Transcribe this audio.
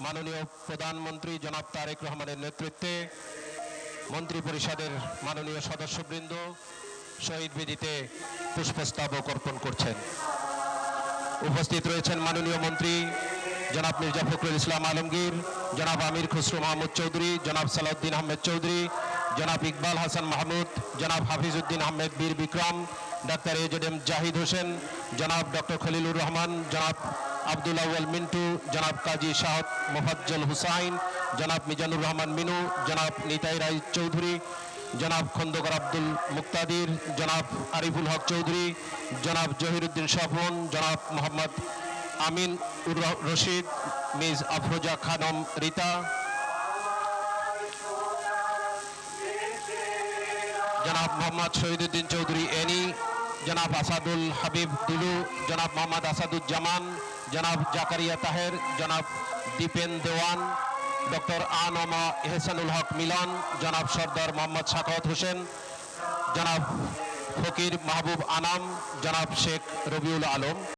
মাননীয় প্রধানমন্ত্রী জনাব তারেক রহমানের নেতৃত্বে মন্ত্রিপরিষদের মাননীয় সদস্যবৃন্দ শহীদ বেদিতে পুষ্পস্তবক অর্পণ করছেন। উপস্থিত রয়েছেন মাননীয় মন্ত্রী জনাব মির্জা ফখরুল ইসলাম আলমগীর, জনাব আমির খসরু মাহমুদ চৌধুরী, জনাব সালাউদ্দিন আহমেদ চৌধুরী, জনাব ইকবাল হাসান মাহমুদ, জনাব হাফিজউদ্দিন আহমেদ বীর বিক্রম, ডাক্তার এজেডএম জাহিদ হোসেন, জনাব ডক্টর খলিলুর রহমান, জনাব আব্দুল আউয়াল মিন্টু, জনাব কাজী শাহদ মোফাজ্জল হুসাইন, জনাব মিজানুর রহমান মিনু, জনাব নিতাই রায় চৌধুরী, জনাব খন্দকার আব্দুল মুক্তাদির, জনাব আরিফুল হক চৌধুরী, জনাব জহিরুদ্দিন স্বপন, জনাব মোহাম্মদ আমিন উর রশিদ, মিস আফরোজা খানম রিতা, জনাব মোহাম্মদ শহীদুদ্দিন চৌধুরী এনি, জনাব আসাদুল হাবিব দুলু, জনাব মোহাম্মদ আসাদুজ্জামান, জনাব জাকারিয়া তাহের, জনাব দীপেন দেওয়ান, ডক্টর আনমা এহসানুল হক মিলন, জনাব সর্দার মোহাম্মদ সাখাওয়াত হোসেন, জনাব ফকির মাহবুব আনাম, জনাব শেখ রবিউল আলম।